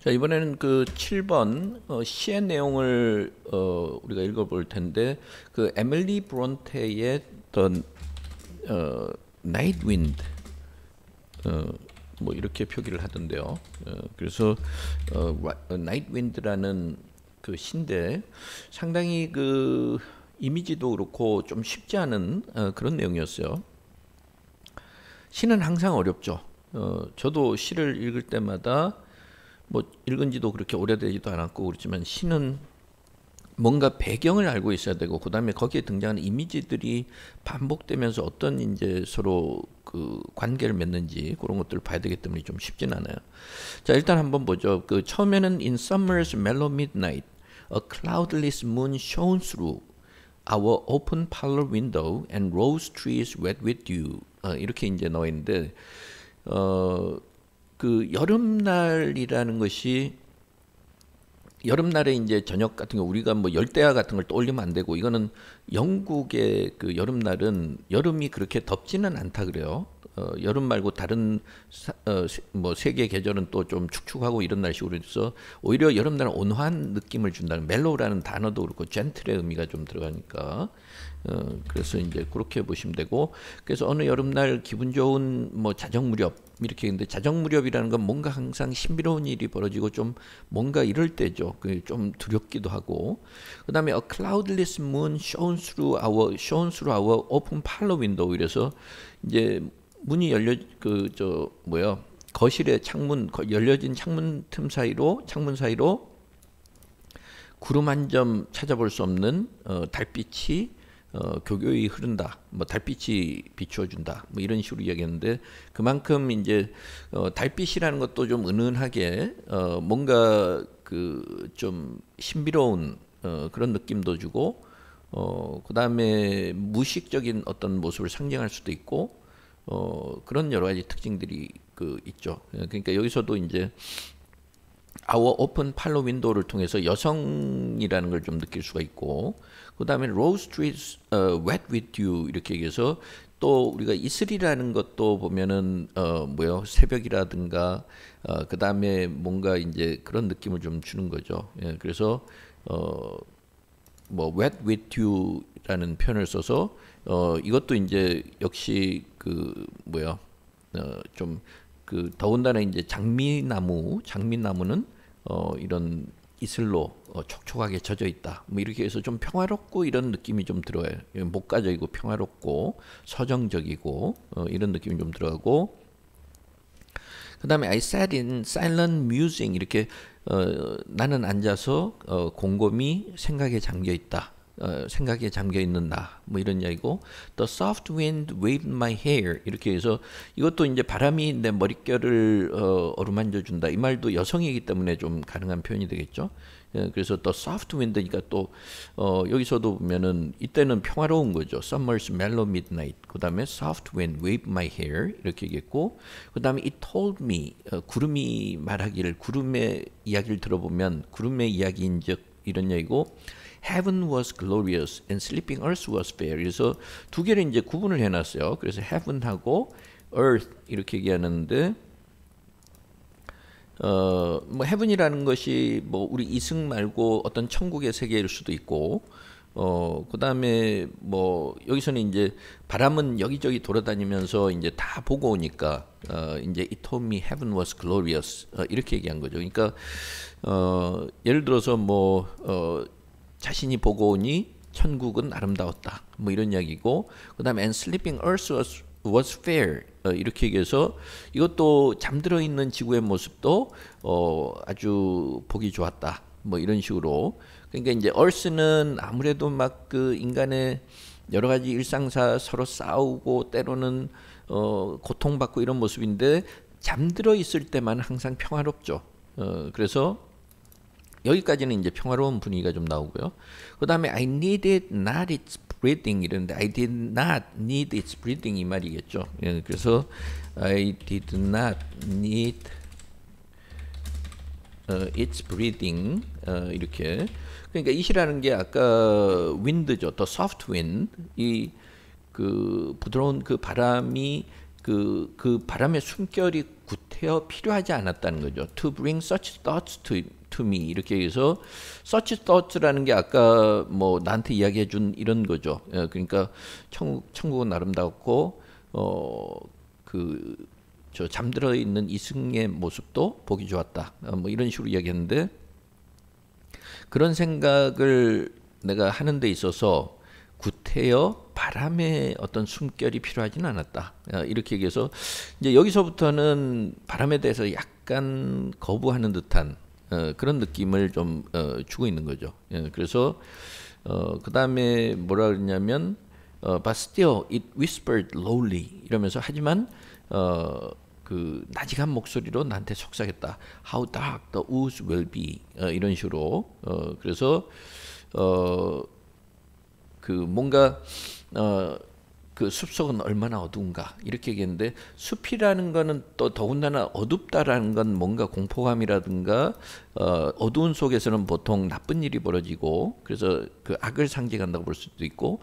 자, 이번에는 그 7번 시의 내용을 우리가 읽어볼 텐데 그 에밀리 브론테의 The Night Wind 뭐 이렇게 표기를 하던데요. 그래서 Night Wind라는 그 시인데 상당히 그 이미지도 그렇고 좀 쉽지 않은 그런 내용이었어요. 시는 항상 어렵죠. 저도 시를 읽을 때마다 뭐 읽은 지도 그렇게 오래되지도 않았고 그렇지만 시는 뭔가 배경을 알고 있어야 되고 그다음에 거기에 등장하는 이미지들이 반복되면서 어떤 이제 서로 그 관계를 맺는지 그런 것들을 봐야 되기 때문에 좀 쉽진 않아요. 자, 일단 한번 보죠. 그 처음에는 In summer's mellow midnight, a cloudless moon shone through our open parlor window and rose trees wet with dew. 이렇게 이제 나와 있는데 그 여름날이라는 것이 여름날에 이제 저녁 같은 거 우리가 뭐 열대야 같은 걸 떠올리면 안 되고 이거는 영국의 그 여름날은 여름이 그렇게 덥지는 않다 그래요. 여름 말고 다른 뭐 세계 계절은 또 좀 축축하고 이런 날씨로 해서 오히려 여름날은 온화한 느낌을 준다는 멜로우라는 단어도 그렇고 젠틀의 의미가 좀 들어가니까 그래서 이제 그렇게 보시면 되고 그래서 어느 여름날 기분 좋은 뭐 자정 무렵 이렇게 근데 자정 무렵이라는 건 뭔가 항상 신비로운 일이 벌어지고 좀 뭔가 이럴 때죠. 그 좀 두렵기도 하고 그다음에 a cloudless moon shone through our open parlor window 이래서 이제 문이 열려 그 저 뭐야 거실의 창문 열려진 창문 사이로 구름 한 점 찾아볼 수 없는 달빛이 교교히 흐른다. 뭐 달빛이 비추어준다. 뭐 이런 식으로 이야기했는데 그만큼 이제 달빛이라는 것도 좀 은은하게 뭔가 그 좀 신비로운 그런 느낌도 주고 그 다음에 무의식적인 어떤 모습을 상징할 수도 있고 그런 여러 가지 특징들이 그 있죠. 그러니까 여기서도 이제 our open parlor window를 통해서 여성이라는 걸 좀 느낄 수가 있고 그 다음에 rose trees wet with dew 이렇게 얘기해서 또 우리가 이슬이라는 것도 보면은 뭐요 새벽이라든가 그 다음에 뭔가 이제 그런 느낌을 좀 주는 거죠. 예, 그래서 뭐 wet with dew라는 표현을 써서 이것도 이제 역시 그 뭐야 좀 그 더군다나 이제 장미나무는 이런 이슬로 촉촉하게 젖어 있다. 뭐 이렇게 해서 좀 평화롭고 이런 느낌이 좀 들어요. 목가적이고 평화롭고 서정적이고 이런 느낌이 좀 들어가고 그다음에 I sat in silent musing 이렇게 나는 앉아서 곰곰이 생각에 잠겨 있다. 생각에 잠겨 있는 나, 뭐 이런 이야기고, The soft wind waved my hair 이렇게 해서 이것도 이제 바람이 내 머릿결을 어루만져 준다. 이 말도 여성이기 때문에 좀 가능한 표현이 되겠죠. 그래서 The soft wind니까 또 여기서도 보면은 이때는 평화로운 거죠. Summer's mellow midnight. 그다음에 soft wind waved my hair 이렇게 얘기했고, 그다음에 it told me 구름이 말하기를 구름의 이야기를 들어보면 구름의 이야기인즉 이런 얘기고. Heaven was glorious and sleeping earth was fair. 그래서 두 개를 이제 구분을 해놨어요. 그래서 heaven하고 earth 이렇게 얘기하는데, 뭐 heaven이라는 것이 뭐 우리 이승 말고 어떤 천국의 세계일 수도 있고, 그 다음에 뭐 여기서는 이제 바람은 여기저기 돌아다니면서 이제 다 보고 오니까 이제 it told me heaven was glorious 이렇게 얘기한 거죠. 그러니까 예를 들어서 뭐 자신이 보고 오니 천국은 아름다웠다. 뭐 이런 이야기고 그다음에 and sleeping earth was fair 이렇게 얘기해서 이것도 잠들어 있는 지구의 모습도 아주 보기 좋았다. 뭐 이런 식으로 그러니까 이제 earth는 아무래도 막 그 인간의 여러 가지 일상사 서로 싸우고 때로는 고통받고 이런 모습인데 잠들어 있을 때만 항상 평화롭죠. 그래서 여기까지는 이제 평화로운 분위기가 좀 나오고요. 그 다음에 I needed not its breathing 이랬는데 I did not need its breathing 이 말이겠죠. 예, 그래서 I did not need its breathing 이렇게 그러니까 it이라는 게 아까 wind죠. The soft wind 이 그 부드러운 그 바람이 그 바람의 숨결이 구태여 필요하지 않았다는 거죠. To bring such thoughts to me 이렇게 해서 such thoughts라는 게 아까 뭐 나한테 이야기해 준 이런 거죠. 그러니까 천국은 아름답고 그 저 잠들어 있는 이승의 모습도 보기 좋았다. 뭐 이런 식으로 이야기했는데 그런 생각을 내가 하는 데 있어서 구태여 바람의 어떤 숨결이 필요하지는 않았다. 이렇게 얘기해서 이제 여기서부터는 바람에 대해서 약간 거부하는 듯한 그런 느낌을 좀 주고 있는 거죠. 그래서 그 다음에 뭐라 그러냐면 but still it whispered lowly 이러면서 하지만 그 나직한 목소리로 나한테 속삭였다. How dark the woods will be 이런 식으로 그래서 그 뭔가 그 숲속은 얼마나 어두운가 이렇게 얘기했는데 숲이라는 거는 또 더군다나 어둡다라는 건 뭔가 공포감이라든가 어두운 속에서는 보통 나쁜 일이 벌어지고 그래서 그 악을 상징한다고 볼 수도 있고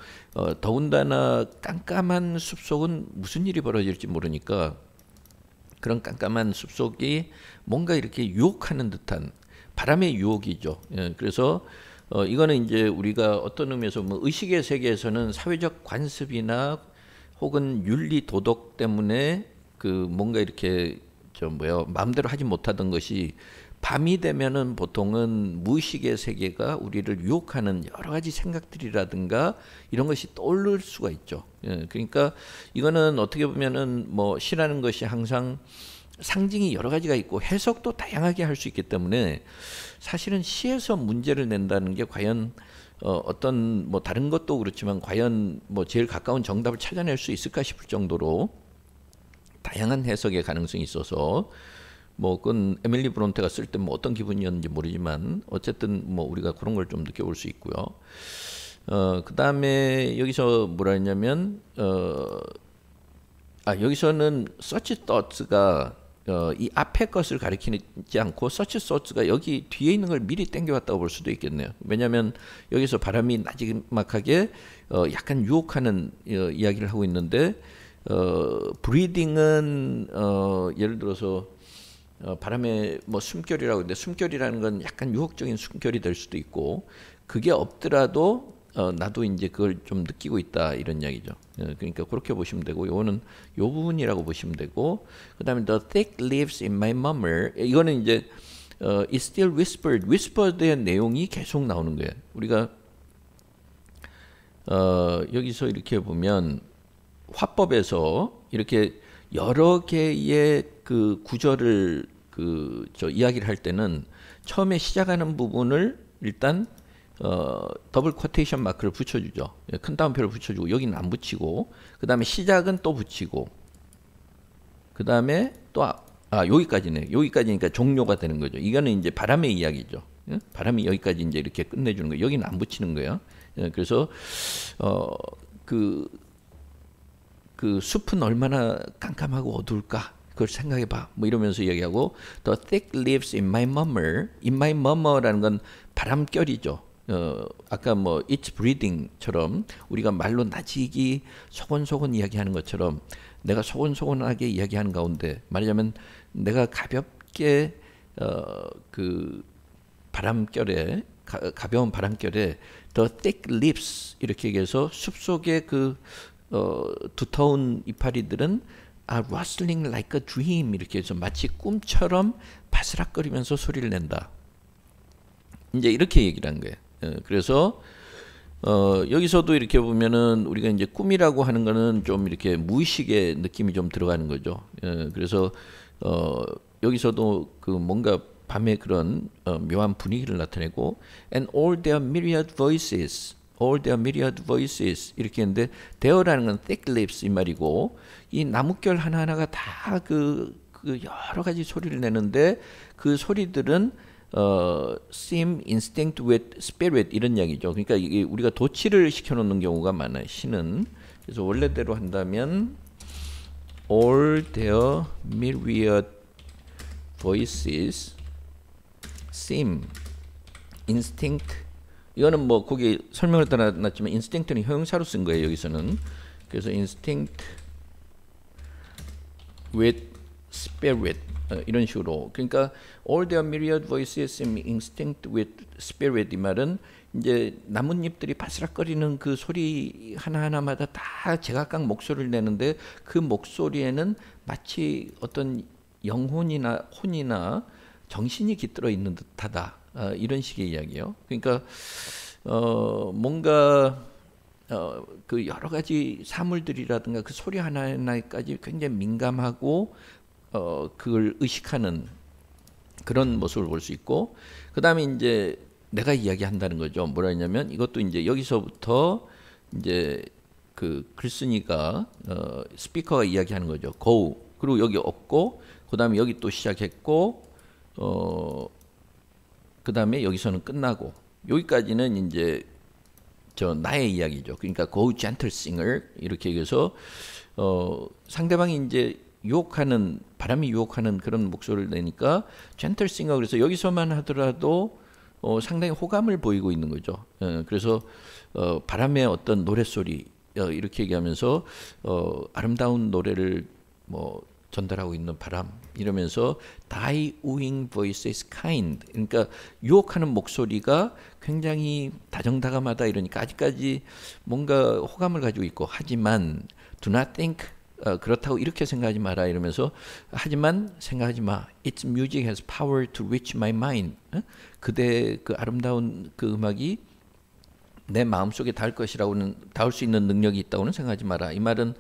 더군다나 깜깜한 숲속은 무슨 일이 벌어질지 모르니까 그런 깜깜한 숲속이 뭔가 이렇게 유혹하는 듯한 바람의 유혹이죠. 그래서 이거는 이제 우리가 어떤 의미에서 뭐 의식의 세계에서는 사회적 관습이나 혹은 윤리 도덕 때문에 그 뭔가 이렇게 마음대로 하지 못하던 것이 밤이 되면은 보통은 무의식의 세계가 우리를 유혹하는 여러 가지 생각들이라든가 이런 것이 떠오를 수가 있죠. 그러니까 이거는 어떻게 보면은 뭐 시라는 것이 항상 상징이 여러 가지가 있고 해석도 다양하게 할 수 있기 때문에 사실은 시에서 문제를 낸다는 게 과연 어떤 뭐 다른 것도 그렇지만 과연 뭐 제일 가까운 정답을 찾아낼 수 있을까 싶을 정도로 다양한 해석의 가능성이 있어서 뭐 그건 에밀리 브론테가 쓸 때 뭐 어떤 기분이었는지 모르지만 어쨌든 뭐 우리가 그런 걸 좀 느껴볼 수 있고요. 그 다음에 여기서 뭐라 했냐면 여기서는 such thoughts가 이 앞에 것을 가리키지 않고 such thoughts가 여기 뒤에 있는 걸 미리 땡겨왔다고 볼 수도 있겠네요. 왜냐하면 여기서 바람이 나지막하게 약간 유혹하는 이야기를 하고 있는데 breathing은 예를 들어서 바람의 뭐 숨결이라고 하는데 숨결이라는 건 약간 유혹적인 숨결이 될 수도 있고 그게 없더라도 나도 이제 그걸 좀 느끼고 있다 이런 이야기죠. 그러니까 그렇게 보시면 되고 요거는 요 부분이라고 보시면 되고 그다음에 the thick leaves in my murmur 이거는 이제 it still whispered whispered의 내용이 계속 나오는 거예요. 우리가 여기서 이렇게 보면 화법에서 이렇게 여러 개의 그 구절을 이야기를 할 때는 처음에 시작하는 부분을 일단 더블 쿼테이션 마크를 붙여주죠. 큰 따옴표를 붙여주고 여기는 안 붙이고 그 다음에 시작은 또 붙이고 그 다음에 또 여기까지네. 여기까지니까 종료가 되는 거죠. 이거는 이제 바람의 이야기죠. 바람이 여기까지 이제 이렇게 끝내주는 거예요. 여기는 안 붙이는 거예요. 그래서 그 숲은 얼마나 깜깜하고 어두울까? 그걸 생각해봐. 뭐 이러면서 이야기하고 The thick leaves in my murmur. In my murmur라는 건 바람결이죠. 아까 뭐 it's breathing처럼 우리가 말로 나지기 소곤소곤 이야기하는 것처럼 내가 소곤소곤하게 이야기하는 가운데 말하자면 내가 가볍게 그 바람결에 가벼운 바람결에 the thick leaves 이렇게 얘기해서 숲속의 그 두터운 이파리들은 rustling like a dream 이렇게 해서 마치 꿈처럼 바스락거리면서 소리를 낸다. 이제 이렇게 얘기를 한 거예요. 그래서 여기서도 이렇게 보면은 우리가 이제 꿈이라고 하는 거는 좀 이렇게 무의식의 느낌이 좀 들어가는 거죠. 그래서 여기서도 그 뭔가 밤의 그런 묘한 분위기를 나타내고 and all their myriad voices 이렇게 했는데 there라는 건 thick leaves 이 말이고 이 나뭇결 하나하나가 다 그 여러 가지 소리를 내는데 그 소리들은 seem instinct with spirit 이런 이야기죠. 그러니까 이게 우리가 도치를 시켜놓는 경우가 많아요. 시는. 그래서 원래대로 한다면 all their myriad voices seem instinct 이거는 뭐 거기 설명을 따라놨지만 instinct는 형용사로 쓴 거예요. 여기서는. 그래서 instinct with spirit 이런 식으로. 그러니까 all their myriad voices seem instinct with spirit 이 말은 이제 나뭇잎들이 바스락거리는 그 소리 하나하나마다 다 제각각 목소리를 내는데 그 목소리에는 마치 어떤 영혼이나 혼이나 정신이 깃들어 있는 듯하다. 이런 식의 이야기예요. 그러니까 뭔가 그 여러 가지 사물들이라든가 그 소리 하나하나까지 굉장히 민감하고 그걸 의식하는 그런 모습을 볼 수 있고, 그 다음에 이제 내가 이야기한다는 거죠. 뭐라 했냐면 이것도 이제 여기서부터 이제 그 글쓴이가 스피커가 이야기하는 거죠. go. 그리고 여기 없고, 그 다음에 여기 또 시작했고, 그 다음에 여기서는 끝나고, 여기까지는 이제 나의 이야기죠. 그러니까 go gentle singer 이렇게 얘기해서 상대방이 이제 유혹하는, 바람이 유혹하는 그런 목소리를 내니까 gentle singer, 그래서 여기서만 하더라도 상당히 호감을 보이고 있는 거죠. 그래서 바람의 어떤 노랫소리 이렇게 얘기하면서 아름다운 노래를 뭐 전달하고 있는 바람 이러면서 thy wooing voice is kind, 그러니까 유혹하는 목소리가 굉장히 다정다감하다 이러니까 아직까지 뭔가 호감을 가지고 있고, 하지만 do not think, 그렇다고 이렇게 생각하지 마라 이러면서, 하지만 생각하지 마, its music has power to reach my mind, 그대 그 아름다운 그 음악이 내 마음속에 닿을 것이라고는, 닿을 수 있는 능력이 있다고는 생각하지 마라. 이 말은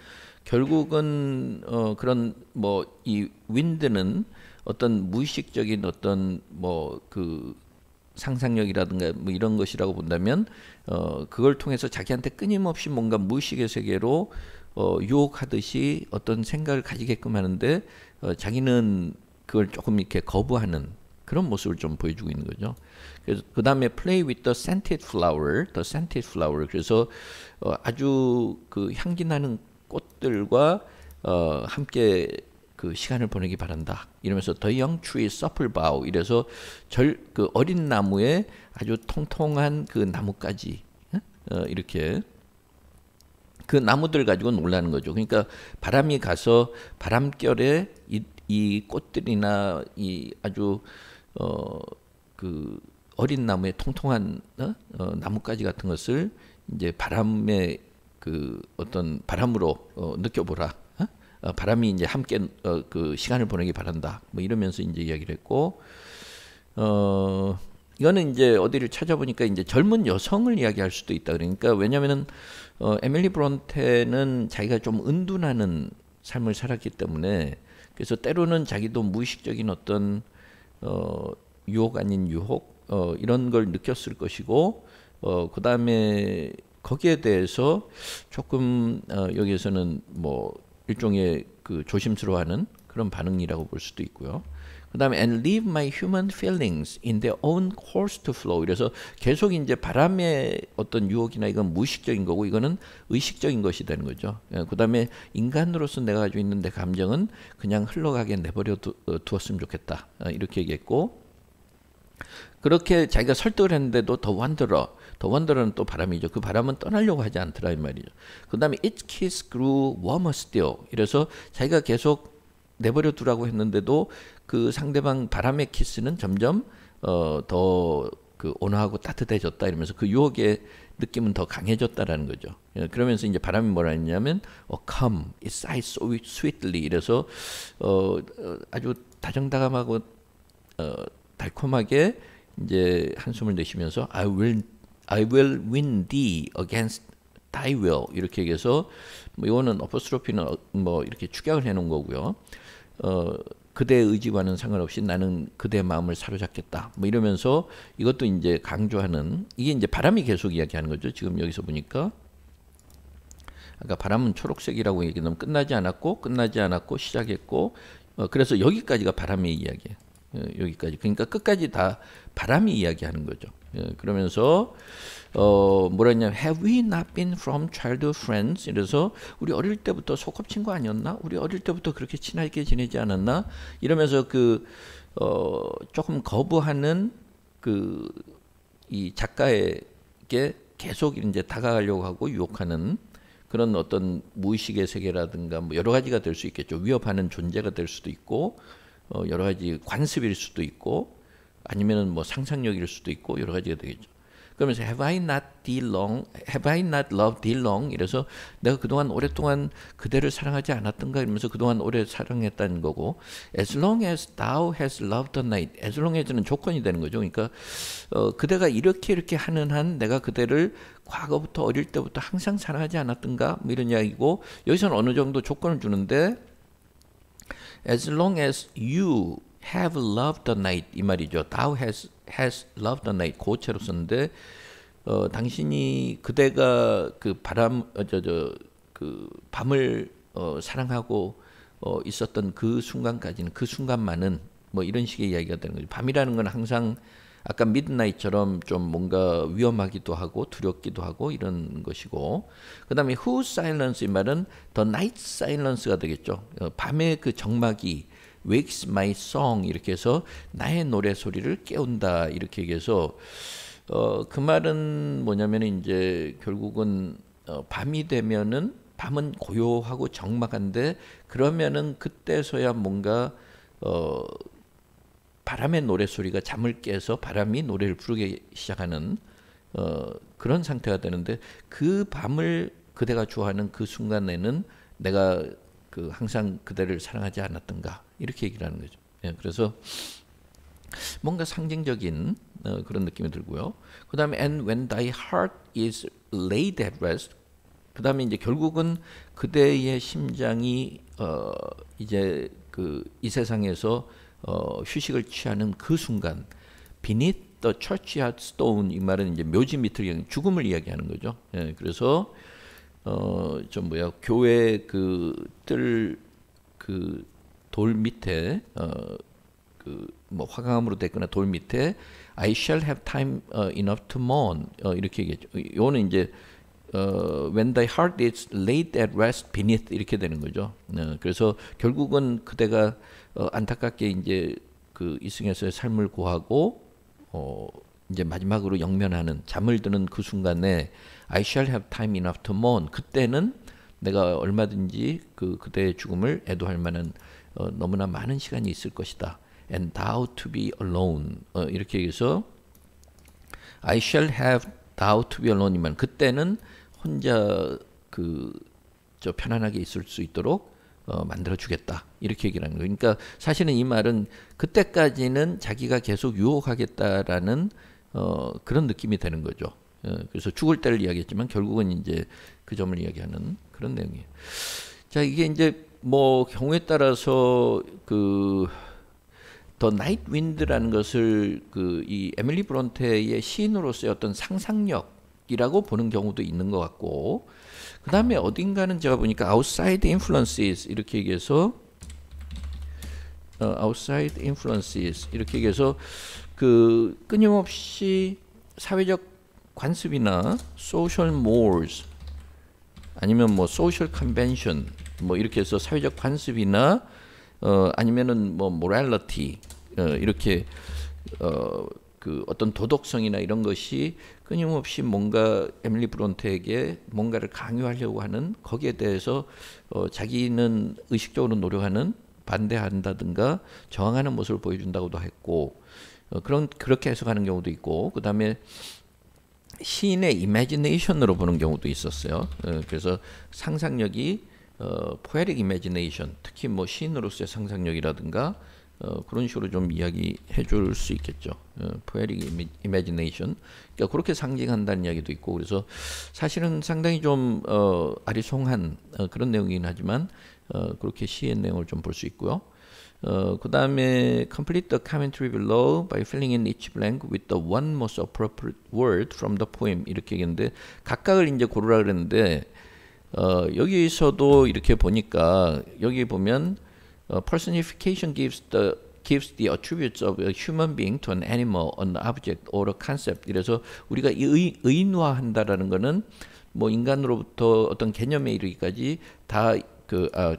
결국은 그런 뭐 이 윈드는 어떤 무의식적인 어떤 뭐 그 상상력이라든가 뭐 이런 것이라고 본다면 그걸 통해서 자기한테 끊임없이 뭔가 무의식의 세계로 유혹하듯이 어떤 생각을 가지게끔 하는데 자기는 그걸 조금 이렇게 거부하는 그런 모습을 좀 보여주고 있는 거죠. 그래서 그 다음에 play with the scented flower, the scented flower. 그래서 아주 그 향기 나는 꽃들과 함께 그 시간을 보내기 바란다. 이러면서 the young tree supple bough. 이래서 그 어린 나무에 아주 통통한 그 나뭇가지 이렇게 그 나무들 가지고 놀라는 거죠. 그러니까 바람이 가서 바람결에 이 꽃들이나 이 아주 그 어린 나무의 통통한 나뭇가지 같은 것을 이제 바람의 그 어떤 바람으로 느껴보라. 바람이 이제 함께 그 시간을 보내기 바란다. 뭐 이러면서 이제 이야기를 했고, 이거는 이제 어디를 찾아보니까 이제 젊은 여성을 이야기할 수도 있다. 그러니까 왜냐면은 에밀리 브론테는 자기가 좀 은둔하는 삶을 살았기 때문에, 그래서 때로는 자기도 무의식적인 어떤 유혹 아닌 유혹 이런 걸 느꼈을 것이고, 그 다음에 거기에 대해서 조금 여기에서는 뭐 일종의 그 조심스러워하는 그런 반응이라고 볼 수도 있고요. 그 다음에 and leave my human feelings in their own course to flow. 그래서 계속 이제 바람의 어떤 유혹이나 이건 무의식적인 거고 이거는 의식적인 것이 되는 거죠. 그 다음에 인간으로서 내가 가지고 있는 내 감정은 그냥 흘러가게 내버려 두었으면 좋겠다. 이렇게 얘기했고, 그렇게 자기가 설득을 했는데도 더 원더러는 또 바람이죠. 그 바람은 떠나려고 하지 않더라 이 말이죠. 그 다음에 its kiss grew warmer still. 이래서 자기가 계속 내버려 두라고 했는데도 그 상대방 바람의 키스는 점점 더 그 온화하고 따뜻해졌다 이러면서 그 유혹의 느낌은 더 강해졌다라는 거죠. 그러면서 이제 바람이 뭐라 했냐면 come, it sighs so sweetly. 이래서 아주 다정다감하고 달콤하게 이제 한숨을 내쉬면서 I will win thee against thy will. 이렇게 얘기해서 뭐 이거는 어퍼스트로피는 뭐 이렇게 축약을 해놓은 거고요. 그대의 의지와는 상관없이 나는 그대의 마음을 사로잡겠다. 뭐 이러면서 이것도 이제 강조하는, 이게 이제 바람이 계속 이야기하는 거죠. 지금 여기서 보니까 아까 바람은 초록색이라고 얘기하면 끝나지 않았고 시작했고, 그래서 여기까지가 바람의 이야기예요. 여기까지. 그러니까 끝까지 다 바람이 이야기하는 거죠. 그러면서 뭐라 했냐면 have we not been from childhood friends? 이래서 우리 어릴 때부터 소꿉친구 아니었나? 우리 어릴 때부터 그렇게 친하게 지내지 않았나? 이러면서 그 조금 거부하는 그 이 작가에게 계속 이제 다가가려고 하고 유혹하는 그런 어떤 무의식의 세계라든가 뭐 여러 가지가 될 수 있겠죠. 위협하는 존재가 될 수도 있고 여러 가지 관습일 수도 있고 아니면은 뭐 상상력일 수도 있고 여러 가지가 되겠죠. 그러면서 have I not loved thee long? 이래서 내가 그동안 오랫동안 그대를 사랑하지 않았던가 이러면서 그동안 오래 사랑했다는 거고 as long as thou hast loved the night. as long as는 조건이 되는 거죠. 그러니까 그대가 이렇게 하는 한 내가 그대를 과거부터 어릴 때부터 항상 사랑하지 않았던가 뭐 이런 이야기고 여기서는 어느 정도 조건을 주는데 as long as you have loved the night 이 말이죠. Thou has loved the night 고체로 썼는데 당신이 그대가 그 바람 그 밤을 사랑하고 있었던 그 순간까지는 그 순간만은 뭐 이런 식의 이야기가 되는 거죠. 밤이라는 건 항상 아까 미드나잇처럼 좀 뭔가 위험하기도 하고 두렵기도 하고 이런 것이고 그다음에 whose silence 이 말은 the night silence가 되겠죠. 밤의 그 정막이 wakes my song 이렇게 해서 나의 노래 소리를 깨운다 이렇게 얘기해서 그 말은 뭐냐면 이제 결국은 밤이 되면은 밤은 고요하고 적막한데 그러면은 그때서야 뭔가 바람의 노래 소리가 잠을 깨서 바람이 노래를 부르기 시작하는 그런 상태가 되는데 그 밤을 그대가 좋아하는 그 순간에는 내가 그 항상 그대를 사랑하지 않았던가 이렇게 얘기를 하는 거죠. 예, 그래서 뭔가 상징적인 그런 느낌이 들고요. 그 다음에 and when thy heart is laid at rest 그 다음에 이제 결국은 그대의 심장이 이제 그 이 세상에서 휴식을 취하는 그 순간 beneath the churchyard stone 이 말은 이제 묘지 밑을 죽음을 이야기하는 거죠. 예, 그래서 좀 뭐야 교회 그 돌 밑에 그 뭐 화강암으로 됐거나 돌 밑에 I shall have time enough to mourn 이렇게 얘기했죠. 이거는 이제 when thy heart is laid at rest beneath 이렇게 되는 거죠. 그래서 결국은 그대가 안타깝게 이제 그 이승에서의 삶을 고하고 이제 마지막으로 영면하는 잠을 드는 그 순간에 I shall have time enough to mourn 그때는 내가 얼마든지 그대의 죽음을 애도할 만한 너무나 많은 시간이 있을 것이다. And thou to be alone 이렇게 얘기해서 I shall have thou to be alone이면 그때는 혼자 저 편안하게 있을 수 있도록 만들어 주겠다 이렇게 얘기를 하는 거예요. 그러니까 사실은 이 말은 그때까지는 자기가 계속 유혹하겠다라는 그런 느낌이 되는 거죠. 그래서 죽을 때를 이야기했지만 결국은 이제 그 점을 이야기하는 그런 내용이에요. 자 이게 이제 뭐 경우에 따라서 더 나이트 윈드라는 것을 이 에밀리 브론테의 시인으로서의 어떤 상상력이라고 보는 경우도 있는 것 같고 그 다음에 어딘가는 제가 보니까 outside influences 이렇게 얘기해서 outside influences 이렇게 얘기해서 끊임없이 사회적 관습이나 social mores 아니면 뭐 social convention 뭐 이렇게 해서 사회적 관습이나 아니면은 뭐 morality 이렇게 어떤 도덕성이나 이런 것이 끊임없이 뭔가 에밀리 브론테에게 뭔가를 강요하려고 하는 거기에 대해서 자기는 의식적으로 노력하는 반대한다든가 저항하는 모습을 보여준다고도 했고 그렇게 해석하는 경우도 있고 그 다음에 시인의 imagination으로 보는 경우도 있었어요. 그래서 상상력이 poetic imagination 특히 뭐 시인으로서의 상상력이라든가 그런 식으로 좀 이야기해 줄 수 있겠죠. poetic imagination. 그러니까 그렇게 상징한다는 이야기도 있고 그래서 사실은 상당히 좀 아리송한 그런 내용이긴 하지만 그렇게 시의 내용을 좀 볼 수 있고요. 그 다음에 complete the commentary below by filling in each blank with the one most appropriate word from the poem 이렇게 얘기했는데 각각을 이제 고르라 그랬는데 여기서도 이렇게 보니까 여기 보면 personification gives the attributes of a human being to an animal, an object, or a concept. 이래서 우리가 의인화한다라는 거는 뭐 인간으로부터 어떤 개념에 이르기까지 다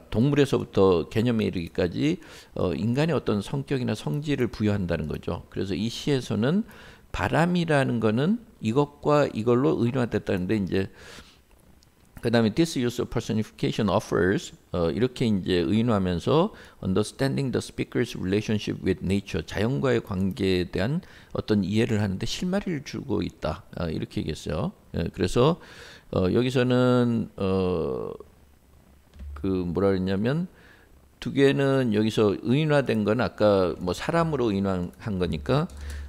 동물에서부터 개념에 이르기까지 인간의 어떤 성격이나 성질을 부여한다는 거죠. 그래서 이 시에서는 바람이라는 거는 이것과 이걸로 의인화됐다는데 이제 그다음에 this use of personification offers 이렇게 이제 의인화하면서 understanding the speaker's relationship with nature 자연과의 관계에 대한 어떤 이해를 하는데 실마리를 주고 있다 이렇게 얘기했어요. 그래서 여기서는 그 뭐라 그랬냐면 두 개는 여기서 의인화된 건 아까 뭐 사람으로 의인화한 거니까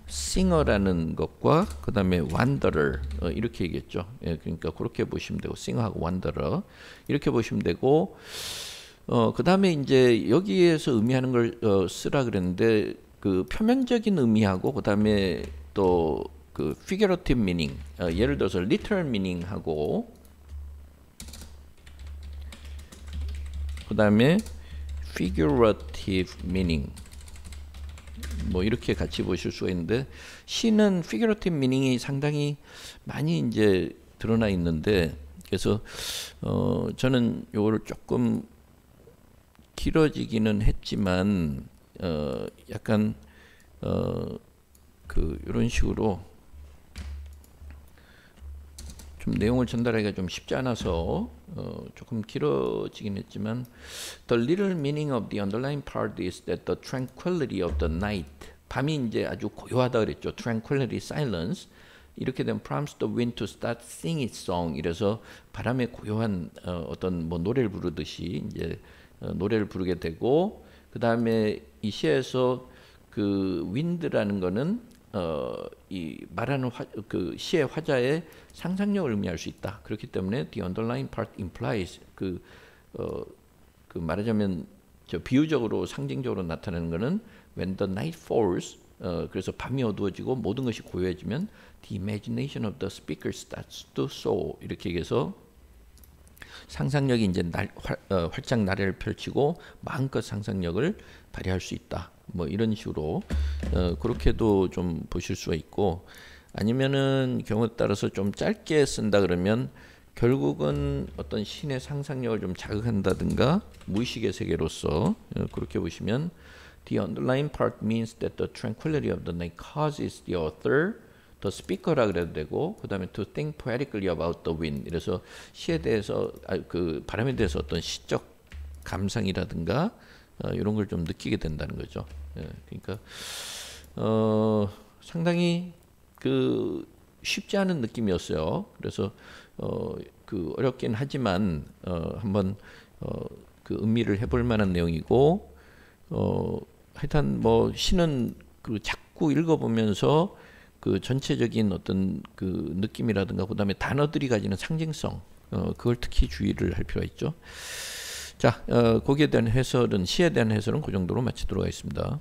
싱어라는 것과 그 다음에 wanderer 이렇게 얘기했죠. 그러니까 그렇게 보시면 되고 싱어하고 wanderer 이렇게 보시면 되고 그 다음에 이제 여기에서 의미하는 걸 쓰라 그랬는데 그 표면적인 의미하고 그 다음에 또 그 figurative meaning 예를 들어서 literal meaning하고 그 다음에 figurative meaning 뭐 이렇게 같이 보실 수가 있는데 시는 figurative meaning이 상당히 많이 이제 드러나 있는데 그래서 저는 요거를 조금 길어지기는 했지만 약간 그 이런 식으로 좀 내용을 전달하기가 좀 쉽지 않아서 조금 길어지긴 했지만 The literal meaning of the underlying part is that the tranquility of the night 밤이 이제 아주 고요하다 그랬죠. Tranquility, silence 이렇게 되면 prompts the wind to start sing its song 이래서 바람의 고요한 어떤 뭐 노래를 부르듯이 이제 노래를 부르게 되고 그 다음에 이 시에서 그 wind라는 거는 이 말하는 그 시의 화자의 상상력을 의미할 수 있다. 그렇기 때문에 the underlying part implies 그 말하자면 저 비유적으로 상징적으로 나타내는 것은 when the night falls 그래서 밤이 어두워지고 모든 것이 고요해지면 the imagination of the speaker starts to soar 이렇게 얘기해서 상상력이 이제 활짝 나래를 펼치고 마음껏 상상력을 발휘할 수 있다. 뭐 이런 식으로 그렇게도 좀 보실 수가 있고 아니면은 경우에 따라서 좀 짧게 쓴다 그러면 결국은 어떤 신의 상상력을 좀 자극한다든가 무의식의 세계로서 그렇게 보시면 the underlying part means that the tranquility of the night causes the author the speaker라 그래도 되고 그 다음에 to think poetically about the wind 이래서 시에 대해서 그 바람에 대해서 어떤 시적 감상이라든가 이런 걸 좀 느끼게 된다는 거죠. 그러니까 상당히 그 쉽지 않은 느낌이었어요. 그래서 그 어렵긴 하지만 한번 그 음미를 해볼 만한 내용이고 하여튼 뭐 시는 그 자꾸 읽어보면서 그 전체적인 어떤 그 느낌이라든가 그다음에 단어들이 가지는 상징성 그걸 특히 주의를 할 필요가 있죠. 자, 거기에 대한 해설은 시에 대한 해설은 그 정도로 마치도록 하겠습니다.